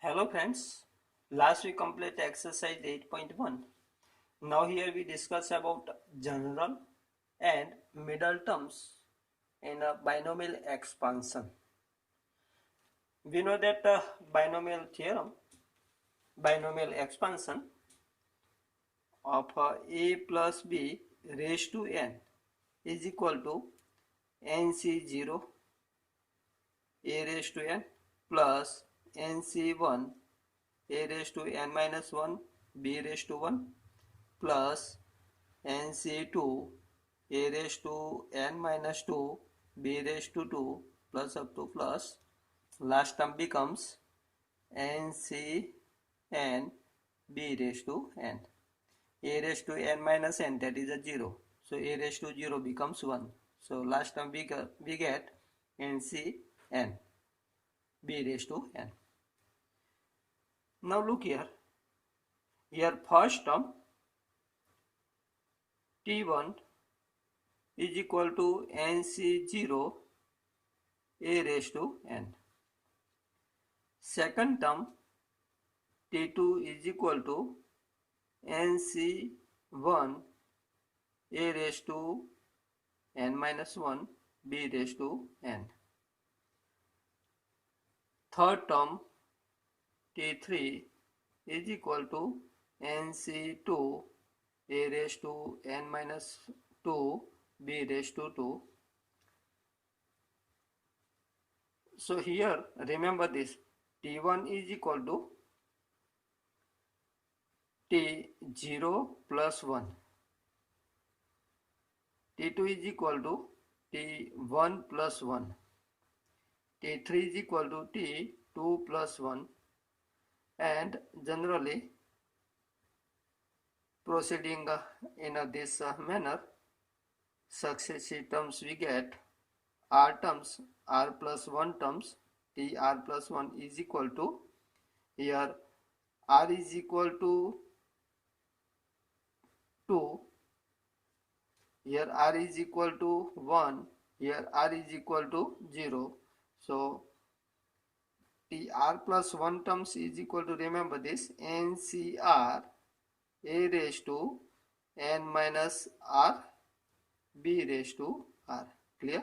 Hello friends, last we completed exercise 8.1. Now here we discuss about general and middle terms in a binomial expansion. We know that binomial theorem, binomial expansion of a plus b raised to n is equal to nc0 a raised to n plus nc1 a raised to n minus 1 b raised to 1 plus nc2 a raised to n minus 2 b raised to 2 plus up to plus last term becomes ncn b raised to n. A raised to n minus n, that is a 0, so a raised to 0 becomes 1, so last term we get ncn b raised to n. Now look here first term t1 is equal to nc0 a raised to n. Second term t2 is equal to nc1 a raised to n minus 1 b raised to n. Third term t3 is equal to nc2 a raised to n minus 2 b raised to 2. So here remember this, t1 is equal to t0 plus 1, t2 is equal to t1 plus 1, t3 is equal to t2 plus 1, and generally proceeding in this manner, successive terms we get r terms, r plus 1 terms, tr plus 1 is equal to, here r is equal to 2, here r is equal to 1, here r is equal to 0. So tr plus 1 terms is equal to, remember this, ncr a raised to n minus r b raised to r. Clear?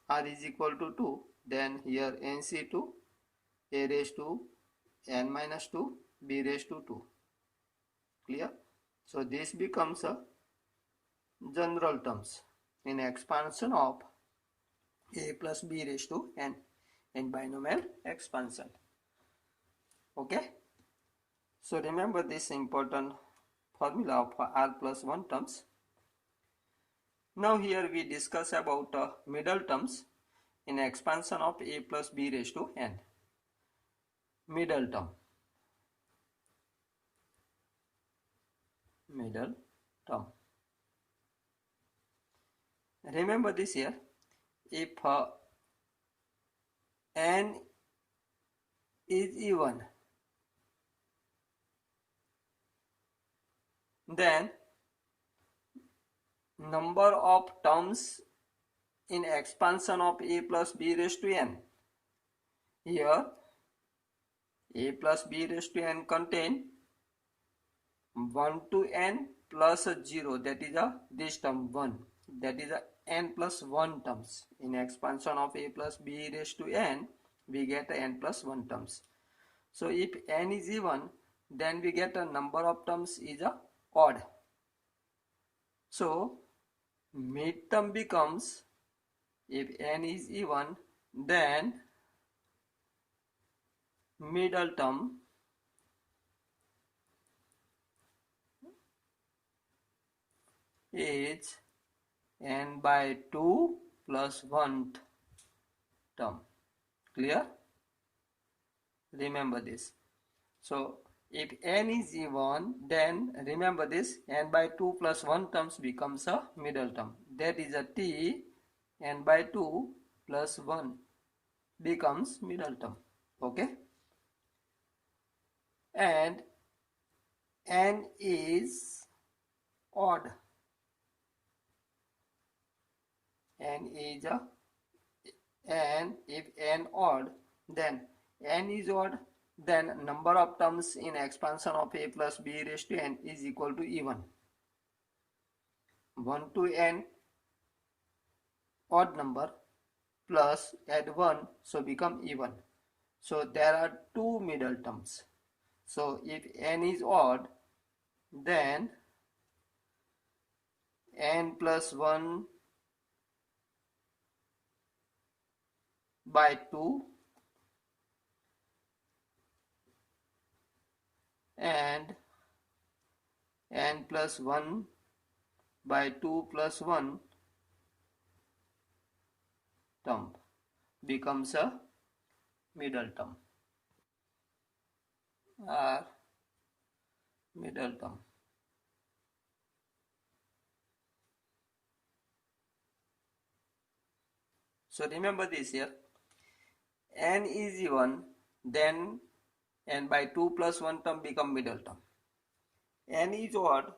R is equal to 2, then here nc2 a raised to n minus 2 b raised to 2. Clear? So this becomes a general terms in expansion of a plus b raised to n in binomial expansion. Okay, so remember this important formula of r plus 1 terms. Now here we discuss about middle terms in expansion of a plus b raised to n. Middle term. Middle term. Remember this here, if n is even, then number of terms in expansion of a plus b raised to n. Here a plus b raised to n contain 1 to n plus 0, that is this term 1, that is n plus 1 terms. In expansion of a plus b raised to n, we get n plus 1 terms. So if n is even, then we get a number of terms is odd. So midterm becomes, if n is even, then middle term is n by 2 plus 1 term. Clear? Remember this. So if n is even, then remember this, n by 2 plus 1 terms becomes a middle term. That is a t n by 2 plus 1 becomes middle term. Okay? And n is odd. N is and if n odd, then n is odd, then number of terms in expansion of a plus b raised to n is equal to even. 1 to n odd number plus add 1, so become even. So there are two middle terms. So if n is odd, then n plus 1 by 2 and n plus 1 by 2 plus 1 term becomes a middle term or middle term. So remember this here, n is even, then n by 2 plus 1 term become middle term. N is odd,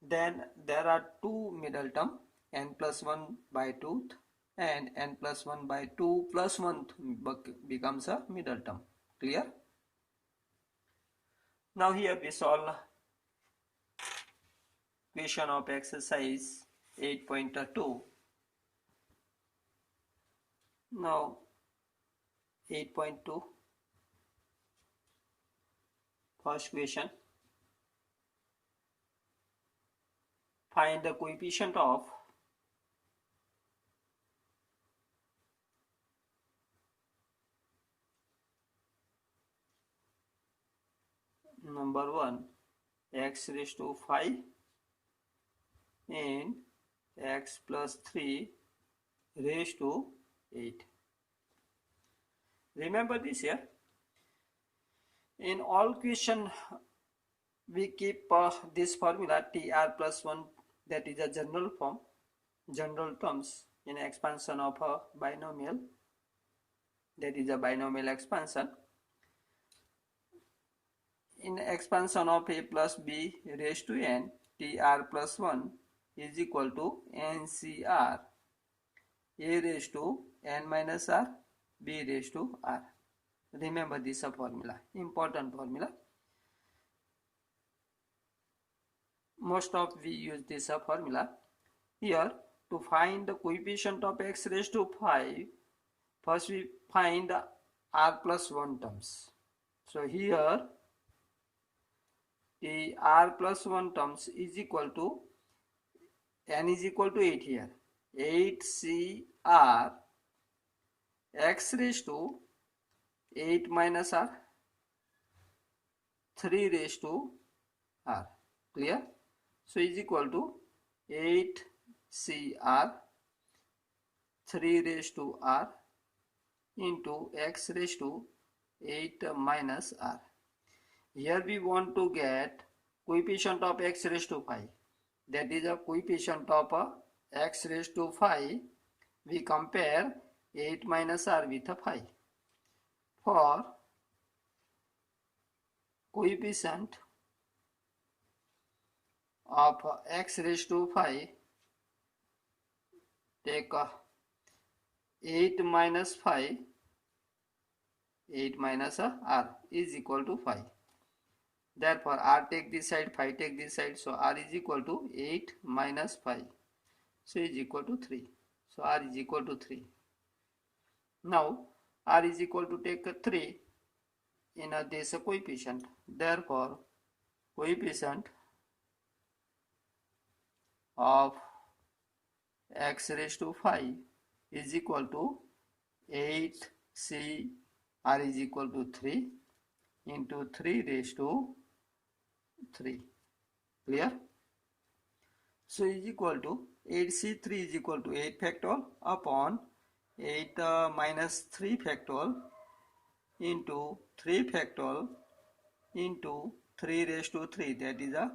then there are two middle term, n plus 1 by 2 and n plus 1 by 2 plus 1 becomes a middle term. Clear? Now here we solve question of exercise 8.2. Now 8.2, first question. Find the coefficient of number 1 x raised to 5 and x plus 3 raised to 8. Remember this here. In all question we keep this formula TR plus 1, that is a general form, general terms in expansion of a binomial, that is a binomial expansion. In expansion of a plus b raised to n, TR plus 1 is equal to NCR, a raised to n minus r, b raised to r. Remember this formula, important formula. Most of we use this formula. Here to find the coefficient of x raised to 5, first we find r plus 1 terms. So here the r plus 1 terms is equal to, n is equal to 8 here, 8cr x raised to 8 minus r, 3 raised to r. Clear? So is equal to 8cr 3 raised to r into x raised to 8 minus r. Here we want to get coefficient of x raised to 5. That is a coefficient of x raised to 5. We compare 8 minus r with 5. For coefficient of x raised to 5, take 8 minus 5, 8 minus r is equal to 5. Therefore r take this side, 5 take this side, so r is equal to 8 minus 5, so is equal to 3. So r is equal to 3. Now r is equal to take 3 in this coefficient. Therefore coefficient of x raised to 5 is equal to 8c r is equal to 3 into 3 raised to 3. Clear? So is equal to 8c3 is equal to 8 factorial upon 8 minus 3 factorial into 3 factorial into 3 raised to 3, that is a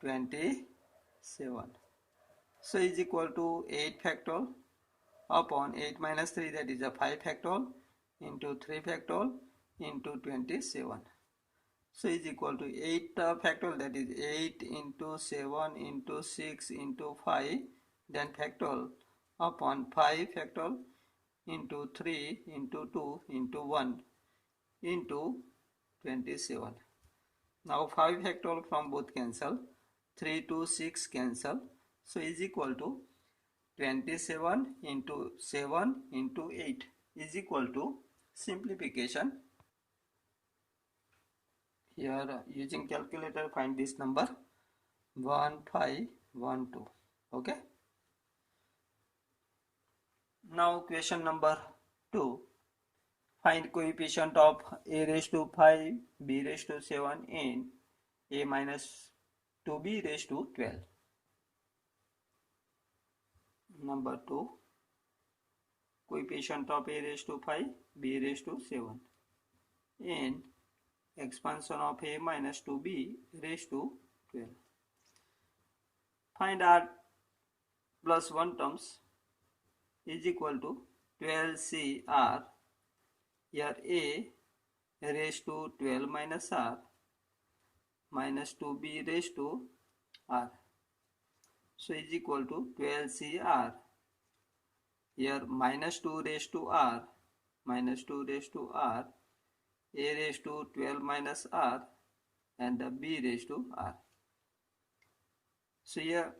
27. So is equal to 8 factorial upon 8 minus 3, that is a 5 factorial into 3 factorial into 27. So is equal to 8 factorial, that is 8 into 7 into 6 into 5, then factorial upon 5 factorial into 3 into 2 into 1 into 27. Now 5 factorial from both cancel. 3 to 6 cancel. So is equal to 27 into 7 into 8 is equal to simplification. Here using calculator find this number 1512. Okay. Now question number 2. Find coefficient of a raised to 5, b raised to 7 and a minus 2b raised to 12. Number 2. Coefficient of a raised to 5, b raised to 7 and expansion of a minus 2b raised to 12. Find r plus 1 terms is equal to 12cr. Here a raised to 12 minus r minus 2b raised to r. So is equal to 12cr. Here minus 2 raised to r minus 2 raised to r, a raised to 12 minus r and the b raised to r. So here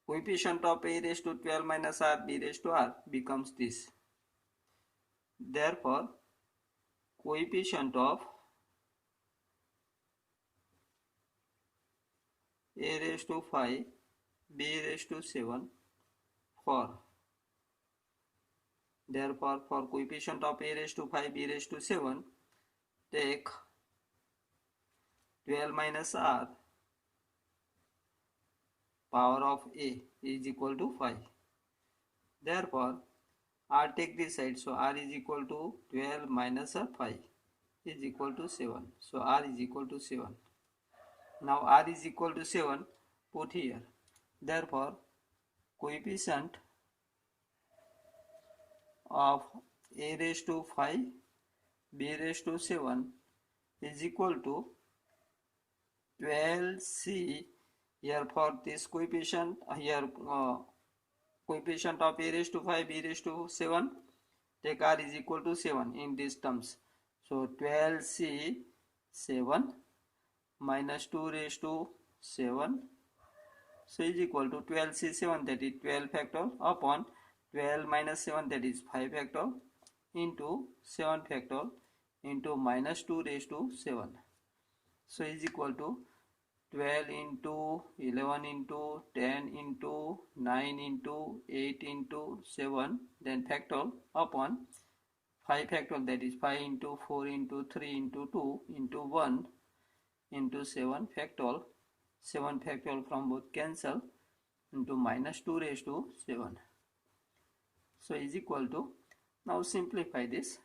coefficient of a raised to 12 minus r, b raised to r becomes this. Therefore, coefficient of a raised to 5, b raised to 7 for. Therefore, for coefficient of a raised to 5, b raised to 7, take 12 minus r power of a is equal to 5. Therefore, r take this side, so r is equal to 12 minus 5 is equal to 7. So r is equal to 7. Now r is equal to 7, put here. Therefore, coefficient of a raised to 5, b raised to 7 is equal to 12c. Here for this coefficient, here coefficient of a raised to 5, b raised to 7, take r is equal to 7 in these terms. So 12c 7 minus 2 raised to 7, so is equal to 12c 7, that is 12 factorial, upon 12 minus 7, that is 5 factorial, into 7 factorial into minus 2 raised to 7. So is equal to 12 into 11 into 10 into 9 into 8 into 7, then factorial, upon 5 factorial, that is 5 into 4 into 3 into 2 into 1 into 7 factorial. 7 factorial from both cancel into minus 2 raised to 7. So is equal to, now simplify this,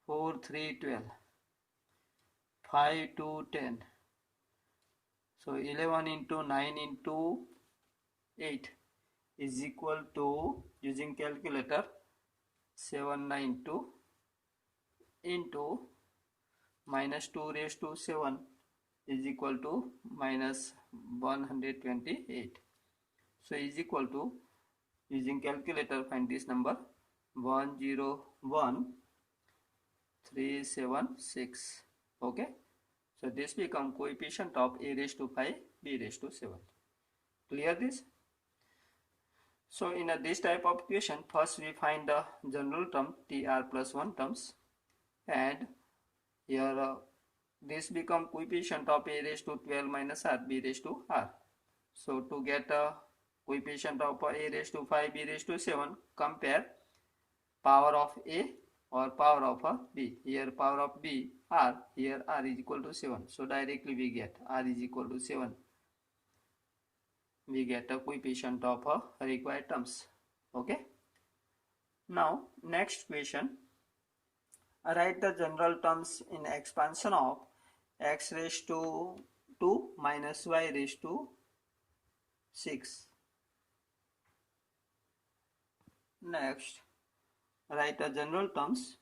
4 3 12, 5 2 10. So 11 into 9 into 8 is equal to, using calculator, 792 into minus 2 raised to 7 is equal to minus 128. So is equal to, using calculator find this number, 101376. Okay. So this become coefficient of a raised to 5, b raised to 7. Clear this? So in this type of equation, first we find the general term tr plus 1 terms, and here this become coefficient of a raised to 12 minus r, b raised to r. So to get a coefficient of a raised to 5, b raised to 7, compare power of a or power of b. Here power of b r, here r is equal to 7. So directly we get r is equal to 7. We get a coefficient of required terms. Okay. Now next question. Write the general terms in expansion of x raised to 2 minus y raised to 6. Next, write the general terms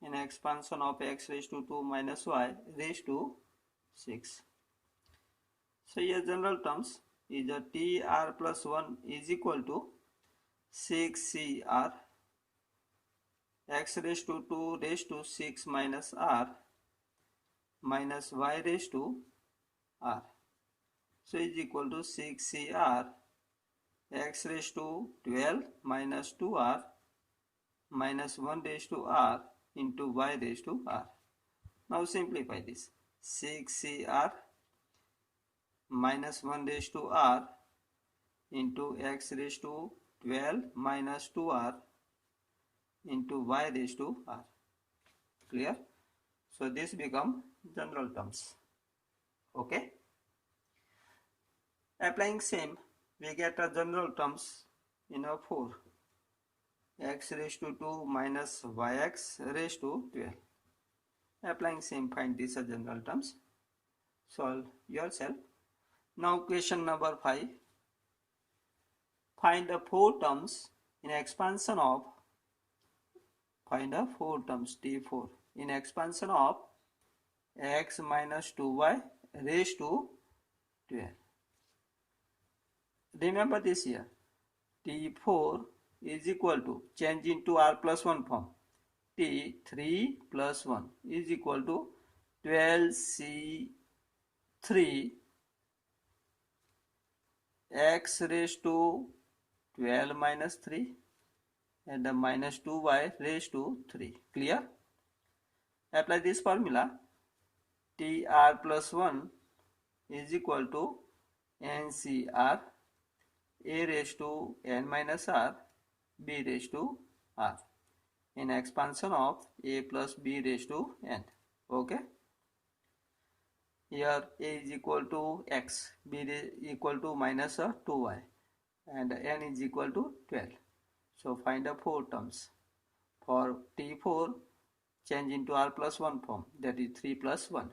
in expansion of x raised to 2 minus y raised to 6. So here general terms is a tr plus 1 is equal to 6cr, x raised to 2 raised to 6 minus r minus y raised to r. So is equal to 6cr x raised to 12 minus 2r minus 1 raised to r into y raised to r. Now simplify this. 6cr minus 1 raised to r into x raised to 12 minus 2r into y raised to r. Clear? So this become general terms. Okay. Applying same, we get a general terms in a 4. X raised to 2 minus yx raised to 12. Applying same, find these are general terms. Solve yourself. Now question number 5. Find the 4 terms in expansion of, find the 4 terms T4 in expansion of x minus 2y raised to 12. Remember this here, T4 is equal to, change into r plus 1 form, T3 plus 1 is equal to 12C3 x raised to 12 minus 3 and the minus 2y raised to 3. Clear? Apply this formula. Tr plus 1 is equal to NCr a raised to n minus r b raised to r in expansion of a plus b raised to n. Okay. Here a is equal to x, b is equal to minus 2y and n is equal to 12. So find the 4 terms. For T4, change into r plus 1 form, that is 3 plus 1.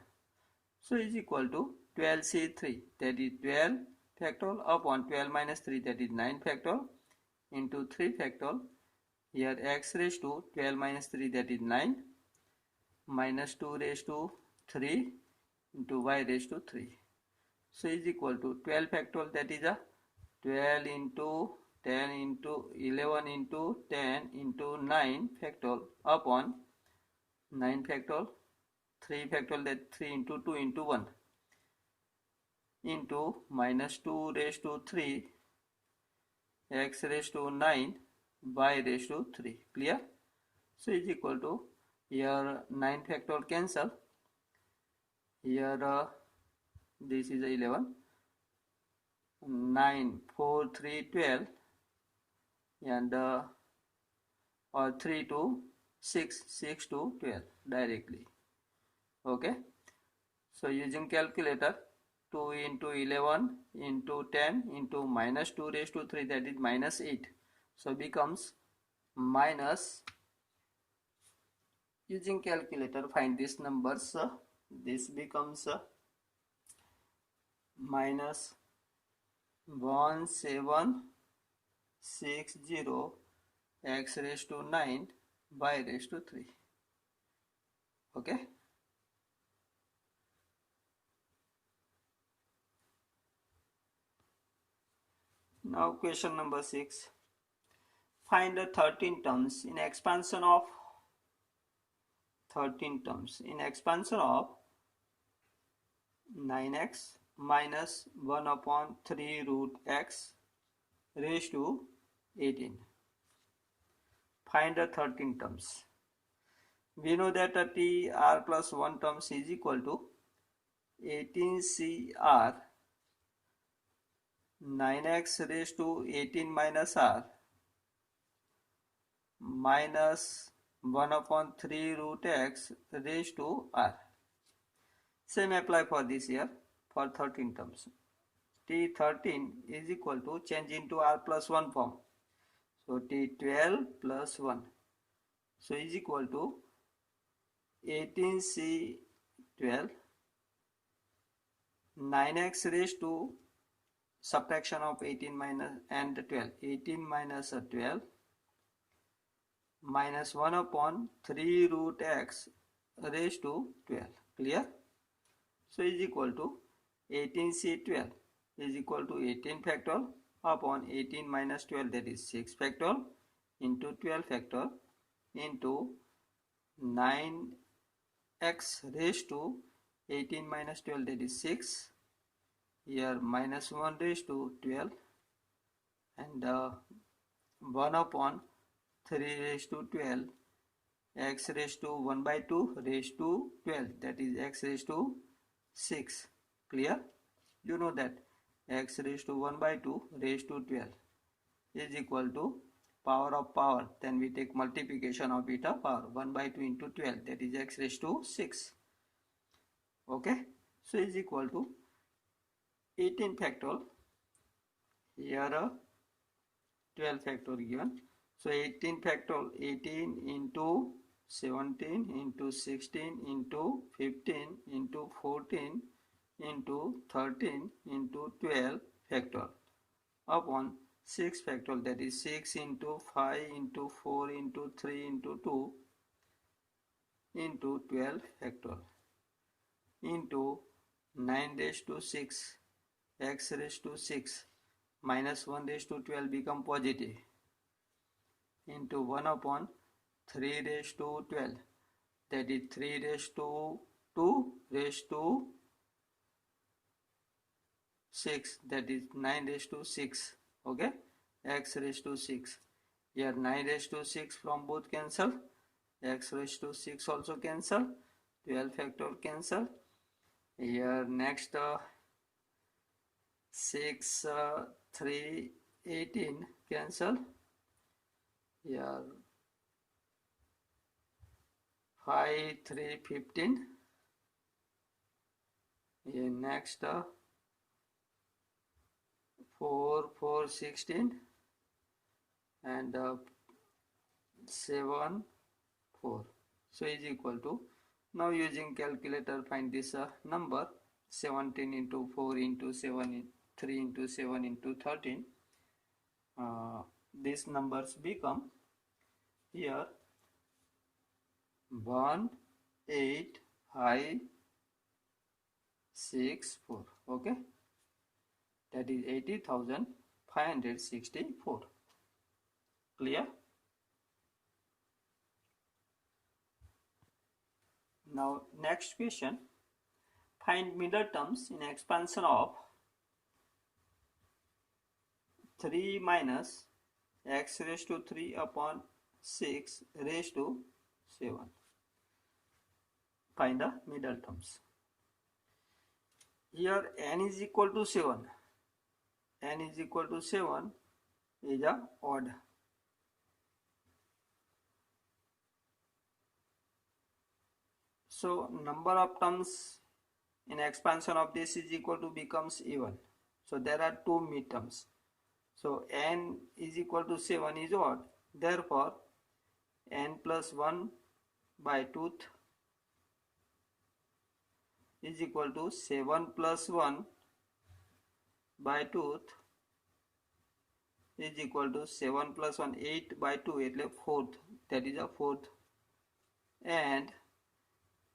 So is equal to 12C3, that is 12 factorial upon 12 minus 3, that is 9 factorial into 3 factorial. Here x raised to 12 minus 3, that is 9 minus 2 raised to 3 into y raised to 3. So is equal to 12 factorial, that is a 12 into 10 into 11 into 10 into 9 factorial upon 9 factorial, 3 factorial, that 3 into 2 into 1 into minus 2 raised to 3 x raised to 9 y raised to 3. Clear? So is equal to, here 9 factorial cancel, here this is 11, 9 4 3 12 and or 3 to 6 6 to 12 directly. Okay, so using calculator, 2 into 11 into 10 into minus 2 raised to 3, that is minus 8. So becomes minus, using calculator find these numbers, this becomes minus 1760 x raised to 9 y raised to 3. Okay. Now question number 6. Find the 13 terms in expansion of 9x minus 1 upon 3 root x raised to 18. Find the 13 terms. We know that tr plus 1 terms is equal to 18cr 9x raised to 18 minus r minus 1 upon 3 root x raised to r. Same apply for this here for 13 terms. T13 is equal to, change into r plus 1 form. So T12 plus 1. So is equal to 18C12 9x raised to, subtraction of 18 minus and 12, 18 minus 12 minus 1 upon 3 root x raised to 12. Clear? So is equal to 18C12 is equal to 18 factorial upon 18 minus 12, that is 6 factorial into 12 factorial into 9x raised to 18 minus 12, that is 6. Here minus 1 raised to 12, and 1 upon 3 raised to 12, x raised to 1 by 2 raised to 12, that is x raised to 6. Clear? You know that x raised to 1 by 2 raised to 12 is equal to power of power. Then we take multiplication of beta power, 1 by 2 into 12, that is x raised to 6. Okay, so is equal to 18 factorial. Here 12 factorial given. So 18 factorial, 18 into 17 into 16 into 15 into 14 into 13 into 12 factorial upon 6 factorial, that is 6 into 5 into 4 into 3 into 2 into 12 factorial into 9 raised to 6 x raised to 6 minus 1 raised to 12 become positive into 1 upon 3 raised to 12, that is 3 raised to 2 raised to 6, that is 9 raised to 6. Okay, x raised to 6. Here 9 raised to 6 from both cancel, x raised to 6 also cancel, 12 factorial cancel. Here next 6 3 18 cancel. Here 5 3 15. Here next 4 4 16 and 7 4. So is equal to, now using calculator find this number, 17 into 4 into 7 3 into 7 into 13. These numbers become here 1 8 5 6 4. Okay, that is 80,564. Clear? Now next question, find middle terms in expansion of 3 minus x raised to 3 upon 6 raised to 7. Find the middle terms. Here n is equal to 7. N is equal to 7 is a odd. So number of terms in expansion of this is equal to becomes even. So there are two midterms. So n is equal to 7 is odd. Therefore n plus 1 by 2 is equal to 7 plus 1 by 2 is equal to 7 plus 1 8 by 2 એટલે fourth, that is a fourth, and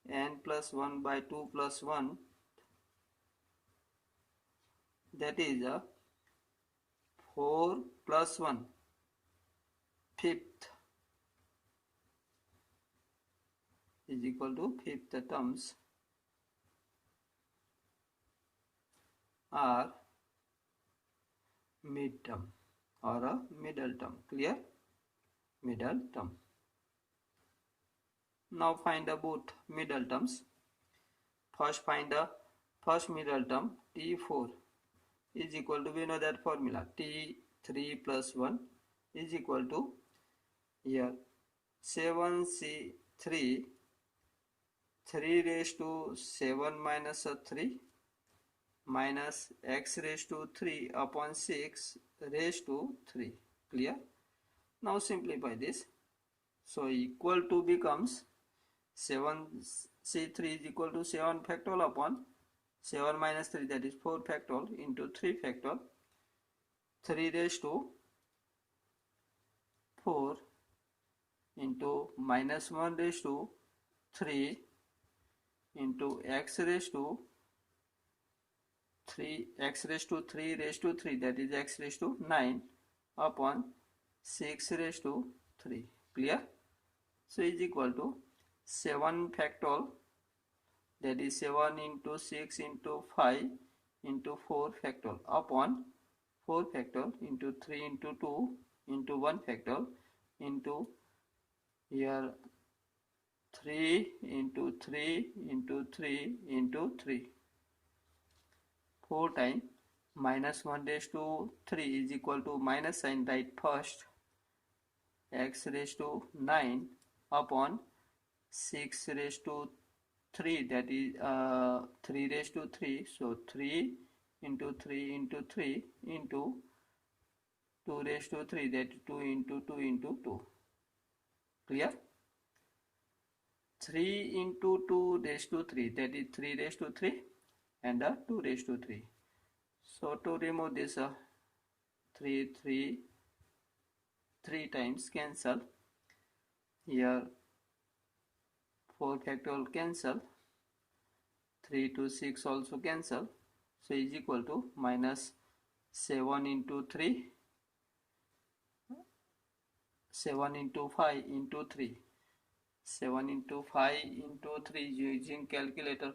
n plus 1 by 2 plus 1, that is a 4 plus 1 fifth is equal to fifth terms are midterm or a middle term. Clear? Middle term. Now find the both middle terms. First find the first middle term, T4 is equal to, we know that formula, T3 plus 1 is equal to, here 7C3 3 raised to 7 minus 3 minus x raised to 3 upon 6 raised to 3. Clear? Now simplify this. So equal to becomes 7C3 is equal to 7 factorial upon 7 minus 3, that is 4 factorial into 3 factorial, 3 raised to 4 into minus 1 raised to 3 into x raised to 3, x raised to 3 raised to 3, that is x raised to 9 upon 6 raised to 3. Clear? So is equal to 7 factorial that is 7 into 6 into 5 into 4 factorial upon 4 factorial into 3 into 2 into 1 factorial into here 3 into 3 into 3 into 3. 4 times minus 1 raised to 3 is equal to minus sign, right first, x raised to 9 upon 6 raised to 3, that is 3 raised to 3, so 3 into 3 into 3 into 2 raised to 3, that is 2 into 2 into 2. Clear? 3 into 2 raised to 3, that is 3 raised to 3 and 2 raised to 3. So to remove this 3 times cancel, here 4 factorial cancel, 3 to 6 also cancel, so is equal to minus 7 into 3, 7 into 5 into 3, 7 into 5 into 3 using calculator.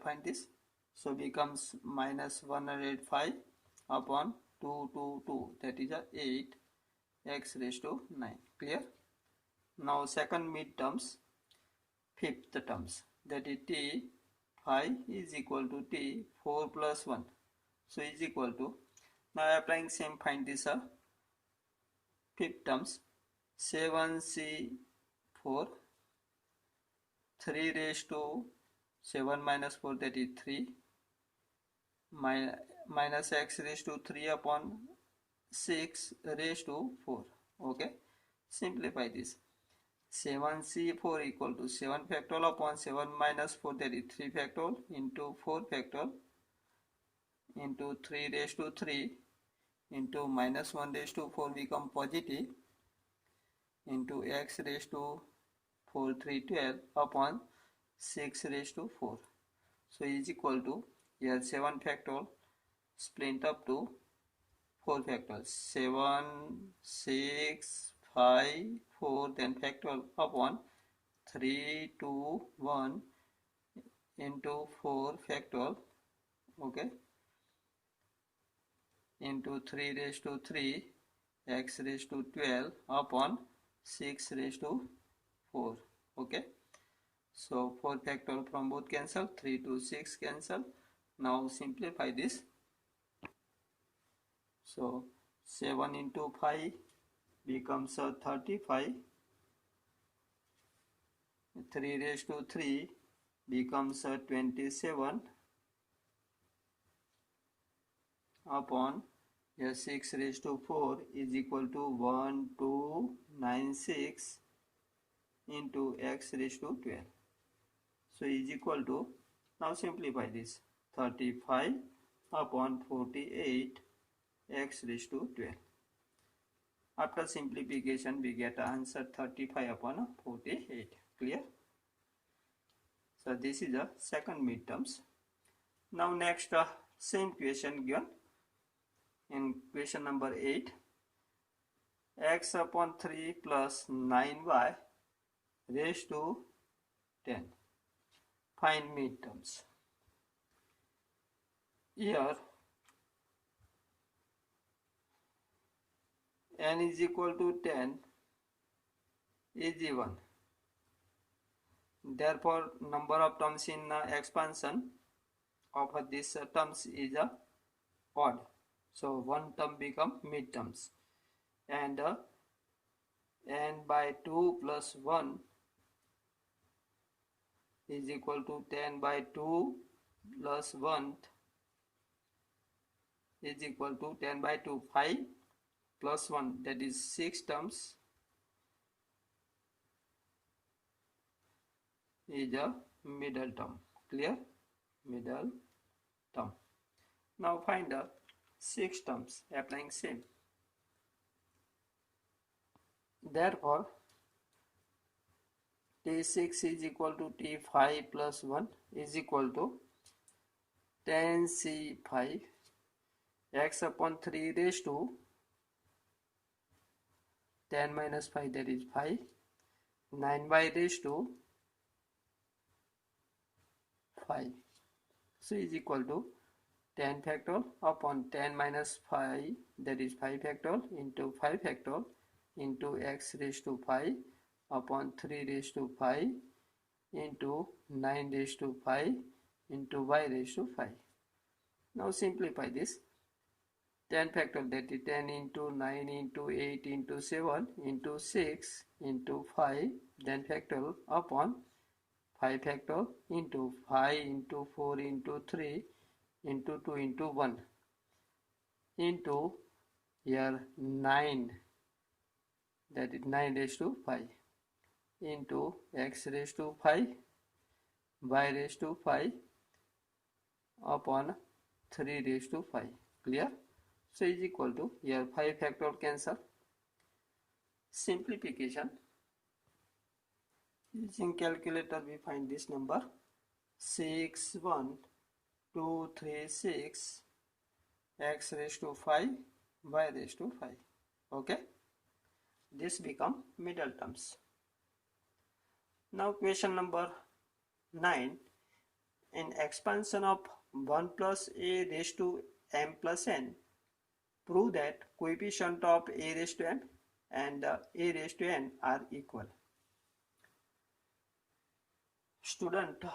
Find this, so becomes minus 105 upon 2, that is 8 x raised to 9. Clear? Now second midterms, fifth terms, that is t 5 is equal to t 4 plus 1, so is equal to, now applying same, find this fifth terms, 7c4 3 raised to 7 minus 4, that is 3, minus x raised to 3 upon 6 raised to 4. Okay, simplify this. 7c4 equal to 7 factorial upon 7 minus 4, that is 3 factorial into 4 factorial into 3 raised to 3 into minus 1 raised to 4 become positive into x raised to 4 3 12 upon 6 raised to 4. So is equal to, here 7 factorial split up to 4 factorial, 7 6 5 4, then factorial upon 3 2 1 into 4 factorial, okay, into 3 raised to 3 x raised to 12 upon 6 raised to 4. Okay, so 4 factorial from both cancel, 3 to 6 cancel. Now simplify this. So 7 into 5 becomes 35, 3 raised to 3 becomes 27 upon 6 raised to 4 is equal to 1296 into x raised to 12. So is equal to, now simplify this, 35 upon 48 x raised to 12. After simplification we get answer 35 upon 48. Clear? So this is the second midterms. Now next same question given in question number 8, x upon 3 plus 9y raised to 10. Find midterms. Here n is equal to 10 is even. Therefore, number of terms in expansion of this terms is odd. So one term become midterms, and n by 2 plus 1 is equal to 10 by 2 plus 1 is equal to 10 by 2, 5 plus 1, that is 6 terms is a middle term. Clear? Middle term. Now find the 6 terms, applying same. Therefore T6 is equal to T5 plus 1 is equal to 10C5 x upon 3 raised to 10 minus 5, that is 5, 9y raised to 5. So is equal to 10 factorial upon 10 minus 5, that is 5 factorial, into 5 factorial into x raised to 5 upon 3 raised to 5 into 9 raised to 5 into y raised to 5. Now simplify this. 10 factorial, that is 10 into 9 into 8 into 7 into 6 into 5, then factorial upon 5 factorial into 5 into 4 into 3 into 2 into 1 into here 9, that is 9 raised to 5 into x raised to 5 y raised to 5 upon 3 raised to 5. Clear? So is equal to here 5 factorial cancel. Simplification. Using calculator we find this number 61236 x raised to 5 y raised to 5. Okay, this become middle terms. Now question number 9. In expansion of 1 plus a raised to m plus n, prove that coefficient of a raised to m and a raised to n are equal. Student,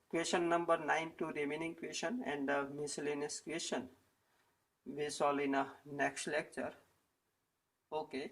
question number 9 to remaining question and miscellaneous question we solve in a next lecture. Okay.